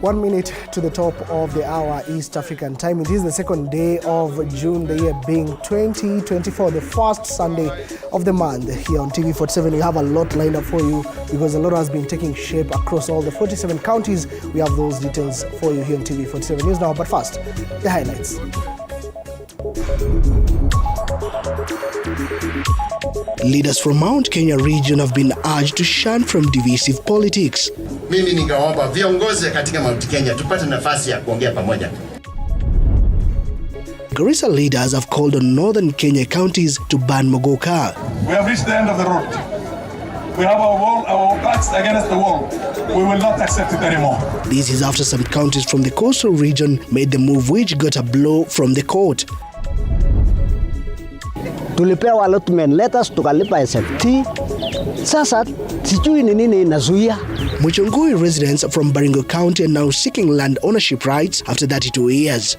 1 minute to the top of the hour East African time. It is the second day of June, the year being 2024, the first Sunday of the month. Here on TV47, we have a lot lined up for you because a lot has been taking shape across all the 47 counties. We have those details for you here on TV47 News now. But first, the highlights. Leaders from Mount Kenya region have been urged to shun from divisive politics. Mimi ningeomba viongozi katika Mount Kenya tupate nafasi ya kuongea pamoja. Garissa leaders have called on northern Kenya counties to ban Mogoka. We have reached the end of the road. We have our backs against the wall. We will not accept it anymore. This is after some counties from the coastal region made the move, which got a blow from the court. Tulipewa allotment letters, tukalipa SFT. Sasa sijui ni nini inazuia. Muchongui residents from Baringo County are now seeking land ownership rights after 32 years.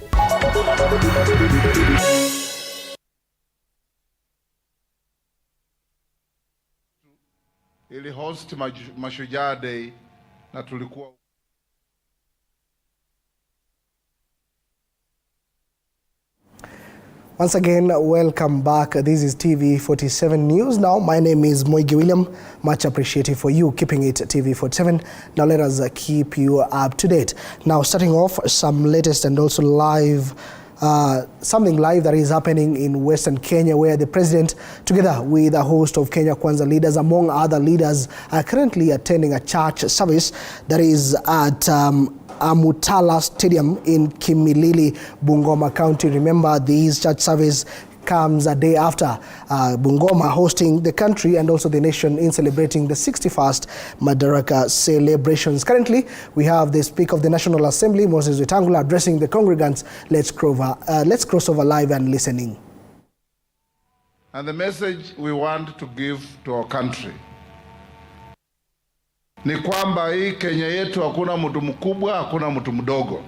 Ili host Mashujaa Day na tulikuwa Once again, welcome back. This is TV47 News. Now, my name is Moigi William. Much appreciated for you keeping it TV47. Now, let us keep you up to date. Now, starting off, some latest and also live, something live that is happening in Western Kenya, where the president, together with a host of Kenya Kwanza leaders, among other leaders, are currently attending a church service that is at Amutala Stadium in Kimilili, Bungoma County. Remember, this church service comes a day after Bungoma hosting the country and also the nation in celebrating the 61st Madaraka celebrations. Currently, we have the Speaker of the National Assembly, Moses Wetangula, addressing the congregants. Let's cross over live and listening. And the message we want to give to our country ni kwamba hii Kenya yetu hakuna mtu mkubwa, hakuna mtu mdogo.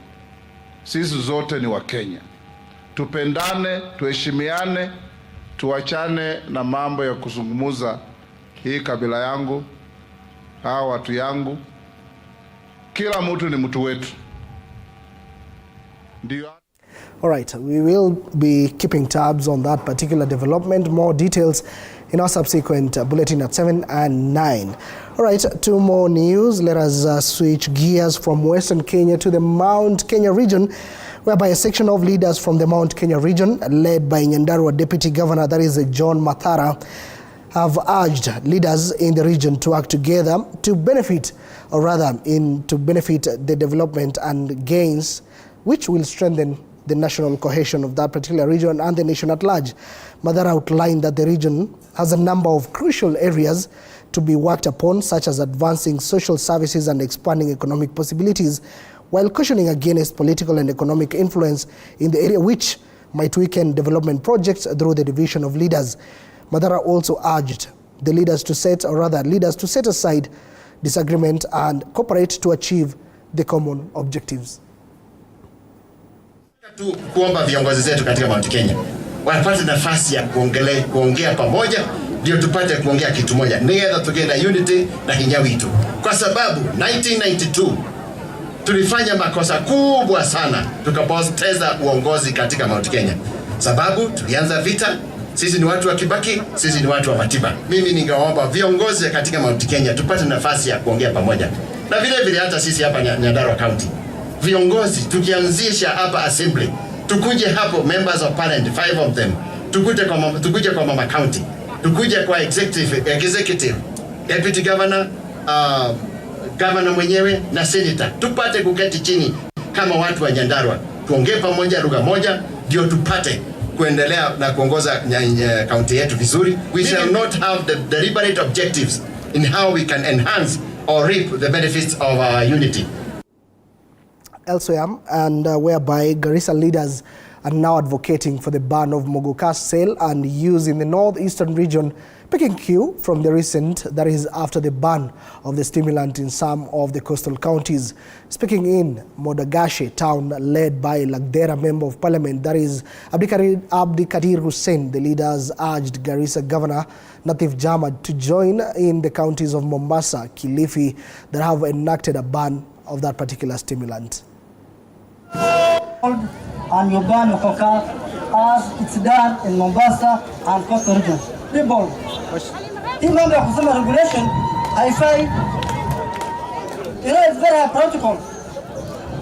Sisi zote ni wa Kenya. Tupendane, tuheshimiane, tuachane na mambo ya kuzungumuza hii kabila yangu, hawa watu yangu. Kila mtu ni mtu wetu. Ndio. All right, we will be keeping tabs on that particular development. More details in our subsequent bulletin at 7 and 9. All right, two more news. Let us switch gears from Western Kenya to the Mount Kenya region, whereby a section of leaders from the Mount Kenya region, led by Nyandarua Deputy Governor, that is John Mathara, have urged leaders in the region to act together to benefit, or rather, to benefit the development and gains, which will strengthen the national cohesion of that particular region and the nation at large. Mathara outlined that the region has a number of crucial areas to be worked upon, such as advancing social services and expanding economic possibilities, while cautioning against political and economic influence in the area, which might weaken development projects through the division of leaders. Mathara also urged the leaders to set aside disagreement and cooperate to achieve the common objectives. Kuomba viongozi zetu katika Mount Kenya wapate nafasi ya kuongea pamoja, ndio tupate kuongea kitu moja, together together unity na Hinyawitu. Kwa sababu 1992 tulifanya makosa kubwa sana, tukapoteza uongozi katika Mount Kenya. Sababu tulianza vita, sisi ni watu wa Kibaki, sisi ni watu wa Matiba. Mimi ningeomba viongozi katika Mount Kenya tupate nafasi ya kuongea pamoja. Na vile vile hata sisi hapa Nyandarua County, viongozi tukianzisha hapa assembly, tukuje hapo members of parliament, 5 of them, tukuje kwa mama county, tukuje kwa executive, deputy governor, governor mwenyewe na senator, tupate kuketi chini kama watu wa Nyandarua, tuongee pamoja lugha moja, ndio tupate kuendelea na kuongoza county yetu vizuri. We shall not have the deliberate objectives in how we can enhance or reap the benefits of our unity. Elsewhere, and whereby Garissa leaders are now advocating for the ban of mogoka sale and use in the northeastern region, picking cue from the recent, that is after the ban of the stimulant in some of the coastal counties. Speaking in Modagashe town led by Lagdera Member of Parliament, that is Abdikadir Hussein, the leaders urged Garissa Governor Natif Jamad to join in the counties of Mombasa, Kilifi that have enacted a ban of that particular stimulant. And you ban mogoka as it's done in Mombasa and coastal region. People, in member of consumer regulation, I find, it's very hypocritical.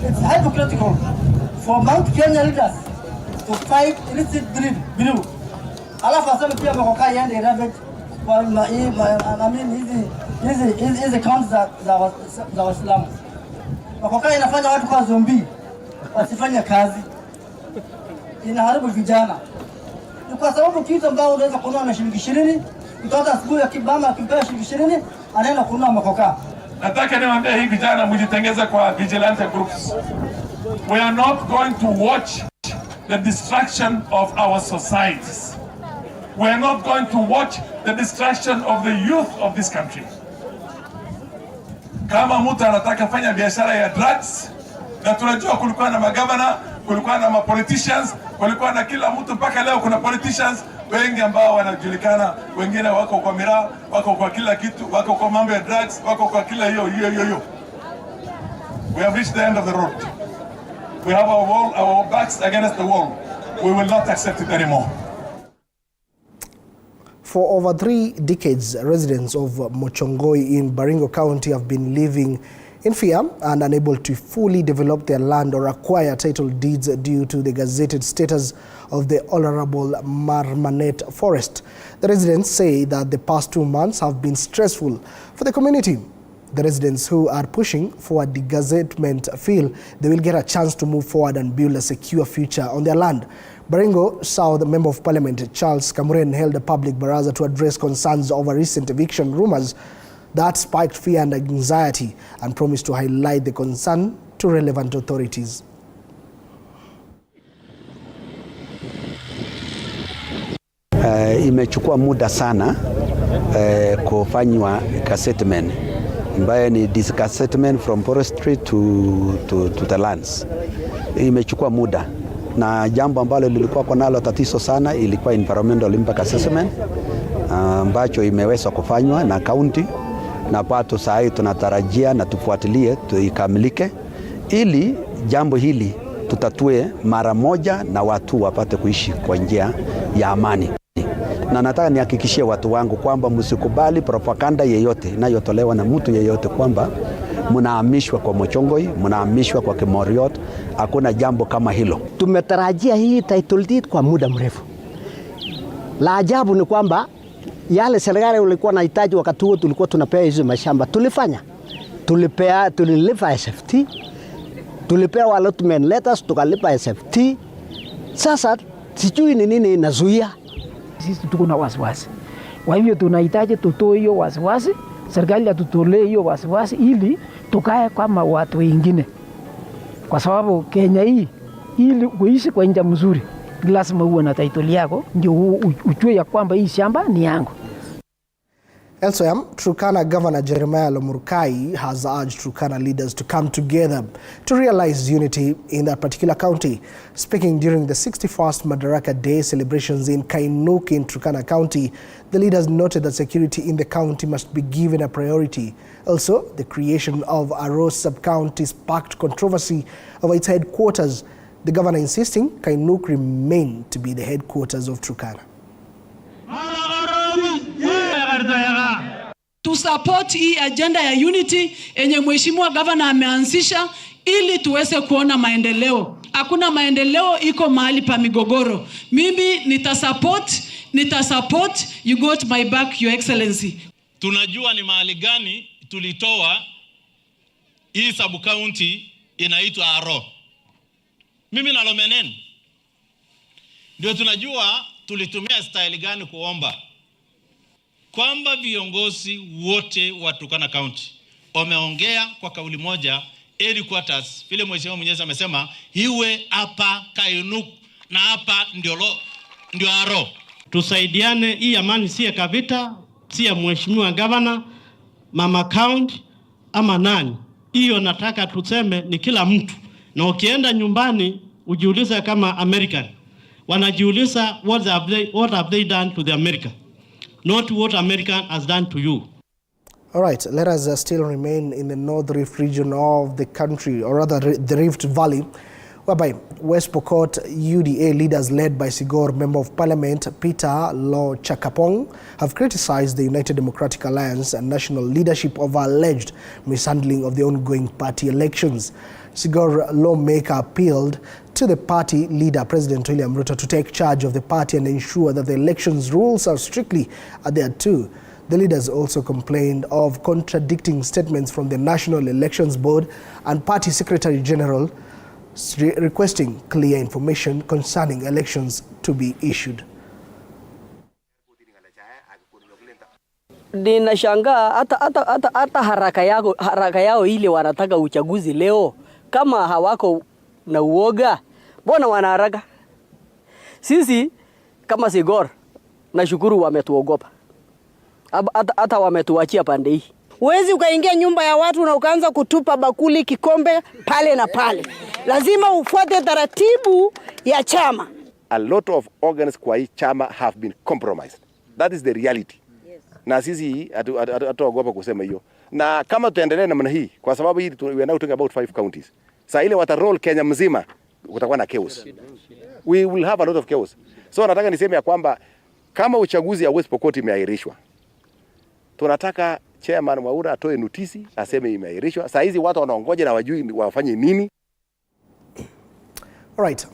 It's hypocritical for Mount Kenya leaders to fight illicit brew. Alafu asema pia mogoka yende irevit, I mean, hizi counts za Waislamu. Mogoka inafanya watu kwa zombie, wasifanye kazi. Inaharibu vijana. Ni kwa sababu kitu ambao unaweza kununua na shilingi 20, mtoto asubuhi akibama akipewa shilingi 20, anaenda kununua mogoka. Nataka niwaambie hii vijana mjitengeze kwa vigilante groups. We are not going to watch the destruction of our societies. We are not going to watch the destruction of the youth of this country. Kama mtu anataka fanya biashara ya drugs, na tunajua kulikuwa na magavana, kulikuwa na politicians, kulikuwa na kila mtu, mpaka leo kuna politicians wengi ambao wanajulikana, wengine wako kwa miraa, wako kwa kila kitu, wako kwa mambo ya drugs, wako kwa kila hiyo. We have reached the end of the road. We have our backs against the wall. We will not accept it anymore. For over 3 decades, residents of Mochongoi in Baringo County have been living in fear and unable to fully develop their land or acquire title deeds due to the gazetted status of the honorable Marmanet Forest. The residents say that the past 2 months have been stressful for the community. The residents who are pushing for a degazettement feel they will get a chance to move forward and build a secure future on their land. Baringo South Member of Parliament Charles Kamuren held a public baraza to address concerns over recent eviction rumors that spiked fear and anxiety and promised to highlight the concern to relevant authorities. Imechukua muda sana kufanywa gazettement ambayo ni disgazettement from forestry to the lands. Imechukua muda, na jambo ambalo lilikuwa kwa nalo tatizo sana ilikuwa environmental impact assessment ambacho imeweza kufanywa na county, na pato saa hii tunatarajia na tufuatilie tuikamilike ili jambo hili tutatue mara moja na watu wapate kuishi kwa njia ya amani. Na nataka nihakikishie watu wangu kwamba msikubali propaganda yeyote inayotolewa na mtu yeyote kwamba mnahamishwa kwa Mochongoi, mnahamishwa kwa Kemoriot. Hakuna jambo kama hilo. Tumetarajia hii title deed kwa muda mrefu. La ajabu ni kwamba yale serikali ulikuwa nahitaji wakati huo tulikuwa tunapewa hizo mashamba. Tulifanya. Tulilipa SFT. Tulipewa allotment letters, tukalipa SFT. Sasa sijui ni nini inazuia. Sisi tuko na wasiwasi. Kwa hivyo tunahitaji tutoe hiyo wasiwasi, serikali atutolee hiyo wasiwasi ili tukae kama watu wengine. Kwa sababu Kenya hii ili kuishi kwa njia mzuri lazima uwe na title yako ndio ujue ya kwamba hii shamba ni yangu. Elsewhere, Turkana Governor Jeremiah Lomurkai has urged Turkana leaders to come together to realize unity in that particular county. Speaking during the 61st Madaraka Day celebrations in Kainuk in Turkana County, the leaders noted that security in the county must be given a priority. Also, the creation of Aro sub-county sparked controversy over its headquarters, the governor insisting Kainuk remain to be the headquarters of Turkana. To support hii agenda ya unity enye mheshimiwa governor ameanzisha ili tuweze kuona maendeleo. Hakuna maendeleo iko mahali pa migogoro. Mimi nitasupport, you got my back, your excellency. Tunajua ni mahali gani tulitoa hii sub county inaitwa Aro. Mimi na Lomenen ndio tunajua tulitumia style gani kuomba kwamba viongozi wote wa Turkana County wameongea kwa kauli moja, headquarters vile mheshimiwa Mwenyezi amesema iwe hapa Kainuk na hapa ndio aro. Tusaidiane, hii amani si ya Kavita, si ya mheshimiwa governor, mama county ama nani. Hiyo nataka tuseme ni kila mtu. Na ukienda nyumbani ujiulize kama American. Wanajiuliza what have they done to the America, not what American has done to you. All right, let us still remain in the North Rift region of the country, or rather the Rift Valley, whereby West Pokot UDA leaders led by Sigor Member of Parliament Peter Lo Chakapong have criticized the United Democratic Alliance and national leadership over alleged mishandling of the ongoing party elections. Sigor lawmaker appealed to the party leader, President William Ruto, to take charge of the party and ensure that the elections rules are strictly adhered to. The leaders also complained of contradicting statements from the National Elections Board and Party Secretary General requesting clear information concerning elections to be issued. Ninashangaa hata haraka yao ile wanataka uchaguzi leo, kama hawako na uoga, mbona wana haraka? Sisi kama Sigor nashukuru wametuogopa. Hata wametuachia pande hii. Huwezi ukaingia nyumba ya watu na ukaanza kutupa bakuli kikombe pale na pale. Lazima ufuate taratibu ya chama. A lot of organs kwa hii chama have been compromised. That is the reality. Yes. Na sisi hatuogopa kusema hiyo. Na kama tutaendelea namna hii, kwa sababu hii we are now talking about 5 counties. Saa ile wataroll Kenya mzima, kutakuwa na chaos. We will have a lot of chaos. So nataka niseme ya kwamba kama uchaguzi ya West Pokot imeahirishwa, tunataka chairman Mwaura atoe notisi aseme imeahirishwa. Saa hizi watu wanaongoja na wajui wafanye nini. All right.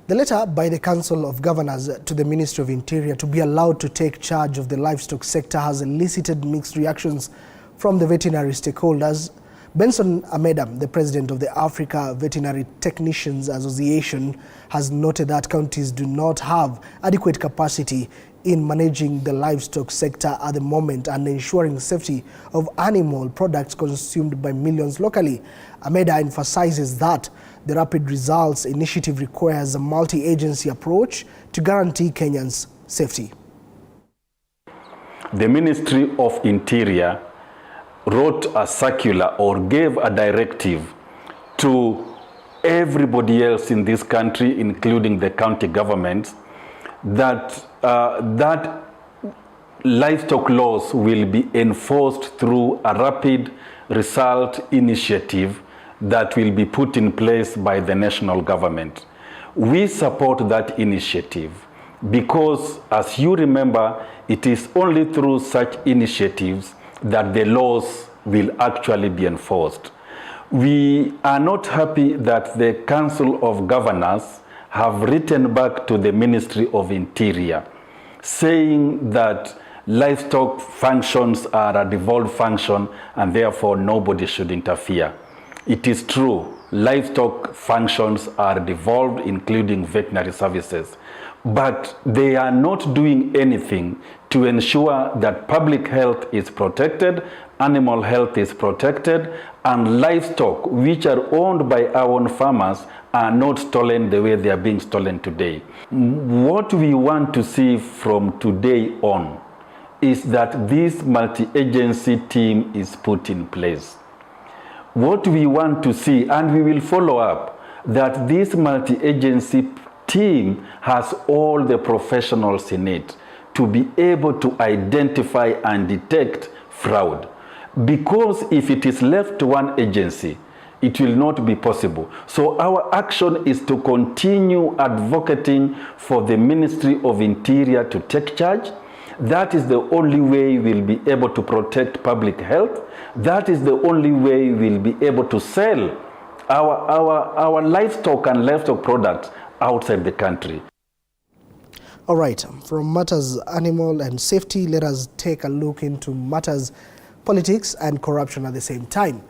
The letter by the Council of Governors to the Ministry of Interior to be allowed to take charge of the livestock sector has elicited mixed reactions from the veterinary stakeholders. Benson Amedam, the president of the Africa Veterinary Technicians Association, has noted that counties do not have adequate capacity in managing the livestock sector at the moment and ensuring safety of animal products consumed by millions locally. Ameda emphasizes that the Rapid Results Initiative requires a multi-agency approach to guarantee Kenyans' safety. The Ministry of Interior wrote a circular or gave a directive to everybody else in this country, including the county governments, that that livestock laws will be enforced through a rapid result initiative that will be put in place by the national government. We support that initiative because, as you remember, it is only through such initiatives that the laws will actually be enforced. We are not happy that the Council of Governors have written back to the Ministry of Interior saying that livestock functions are a devolved function and therefore nobody should interfere. It is true, livestock functions are devolved, including veterinary services, but they are not doing anything to ensure that public health is protected, animal health is protected, and livestock which are owned by our own farmers are not stolen the way they are being stolen today. What we want to see from today on is that this multi-agency team is put in place. What we want to see, and we will follow up, that this multi-agency team has all the professionals in it to be able to identify and detect fraud. Because if it is left to one agency, it will not be possible. So our action is to continue advocating for the Ministry of Interior to take charge. That is the only way we'll be able to protect public health. That is the only way we'll be able to sell our livestock and livestock products outside the country. All right, from matters animal and safety, let us take a look into matters politics and corruption at the same time.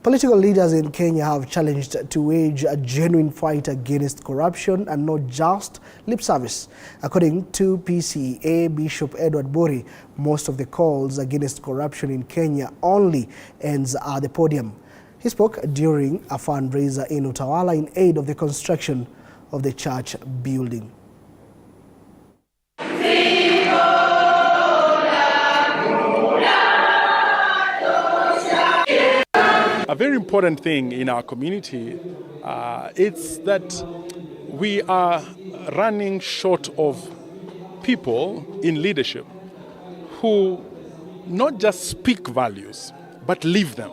Political leaders in Kenya have challenged to wage a genuine fight against corruption and not just lip service. According to PCA Bishop Edward Bori, most of the calls against corruption in Kenya only ends at the podium. He spoke during a fundraiser in Utawala in aid of the construction of the church building. A very important thing in our community is that we are running short of people in leadership who not just speak values, but live them.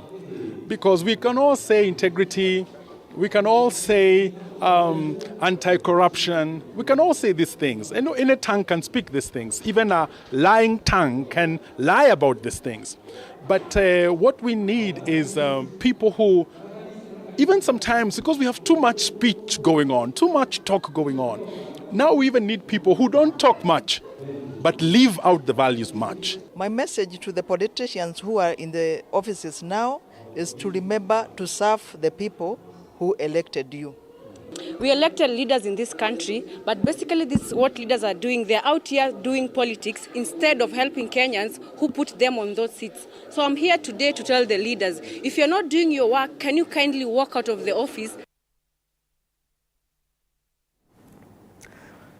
Because we can all say integrity, we can all say anti-corruption, we can all say these things. And any tongue can speak these things. Even a lying tongue can lie about these things. But what we need is people who, even sometimes, because we have too much speech going on, too much talk going on, now we even need people who don't talk much, but live out the values much. My message to the politicians who are in the offices now is to remember to serve the people who elected you. We elected leaders in this country, but basically this is what leaders are doing. They're out here doing politics instead of helping Kenyans who put them on those seats. So I'm here today to tell the leaders, if you're not doing your work, can you kindly walk out of the office?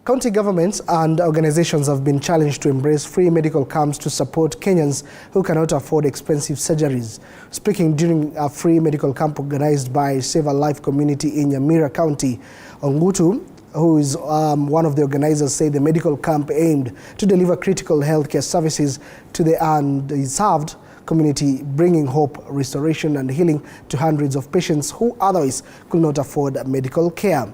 County governments and organizations have been challenged to embrace free medical camps to support Kenyans who cannot afford expensive surgeries. Speaking during a free medical camp organized by Save a Life community in Nyamira County, Ongutu, who is one of the organizers, said the medical camp aimed to deliver critical healthcare services to the undeserved community, bringing hope, restoration and healing to hundreds of patients who otherwise could not afford medical care.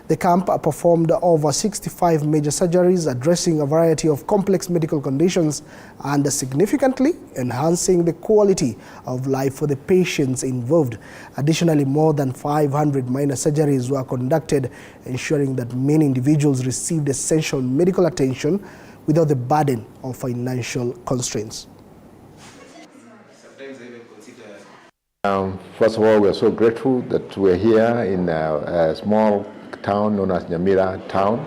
The camp performed over 65 major surgeries, addressing a variety of complex medical conditions and significantly enhancing the quality of life for the patients involved. Additionally, more than 500 minor surgeries were conducted, ensuring that many individuals received essential medical attention without the burden of financial constraints. First of all, we are so grateful that we're here in a small town known as Nyamira town,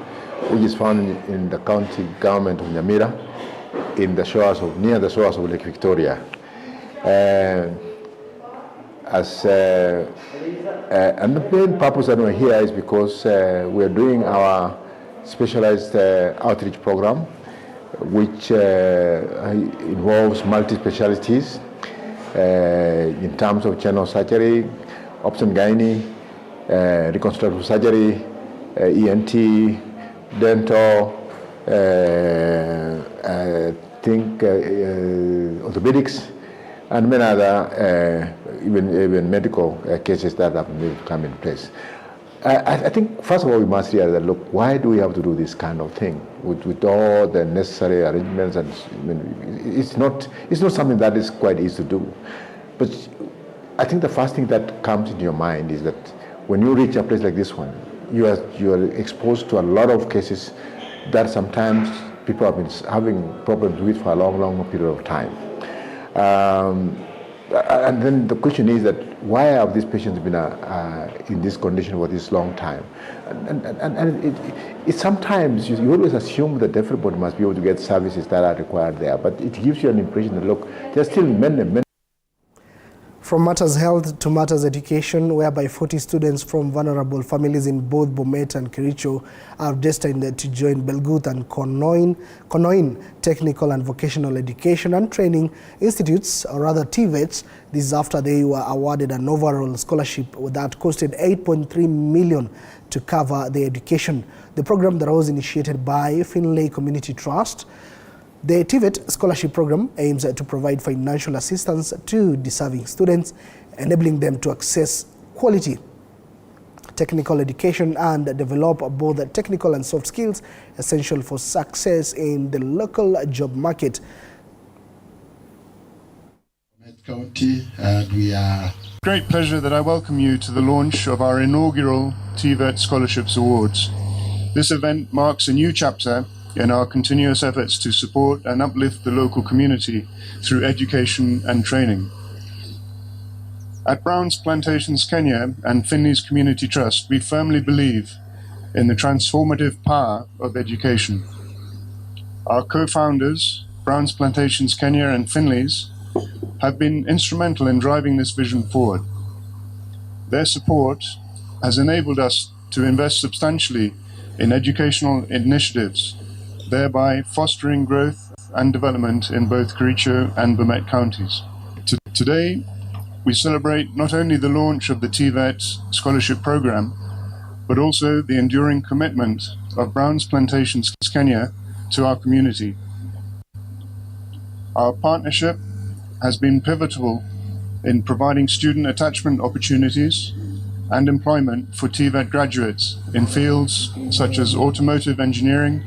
which is found in the county government of Nyamira, in the shores of, near the shores of Lake Victoria. And the main purpose that we're here is because we're doing our specialized outreach program, which involves multi-specialties in terms of general surgery, obs and gynae, reconstructive surgery, ENT, dental, orthopedics, and many other even medical cases that have come in place. I think first of all we must realize that, look, why do we have to do this kind of thing with all the necessary arrangements? And it's not something that is quite easy to do. But I think the first thing that comes into your mind is that when you reach a place like this one, you are exposed to a lot of cases that sometimes people have been having problems with for a long period of time. And then the question is that why have these patients been in this condition for this long time? And it sometimes you always assume that everybody must be able to get services that are required there, but it gives you an impression that, look, there are still many. From matters health to matters education, whereby 40 students from vulnerable families in both Bomet and Kericho are destined to join Belgut and Konoin Technical and Vocational Education and Training Institutes, or rather TVETs. This is after they were awarded an overall scholarship that costed 8.3 million to cover their education. The program that was initiated by Finlay Community Trust. The TVET scholarship program aims to provide financial assistance to deserving students, enabling them to access quality technical education and develop both the technical and soft skills essential for success in the local job market. County, and we are great pleasure that I welcome you to the launch of our inaugural TVET Scholarships Awards. This event marks a new chapter in our continuous efforts to support and uplift the local community through education and training. At Brown's Plantations Kenya and Finley's Community Trust, we firmly believe in the transformative power of education. Our co-founders, Brown's Plantations Kenya and Finley's, have been instrumental in driving this vision forward. Their support has enabled us to invest substantially in educational initiatives, thereby fostering growth and development in both Kericho and Bomet counties. Today, we celebrate not only the launch of the TVET scholarship program, but also the enduring commitment of Brown's Plantations Kenya to our community. Our partnership has been pivotal in providing student attachment opportunities and employment for TVET graduates in fields such as automotive engineering,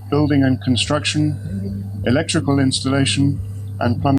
building and construction, electrical installation, and plumbing.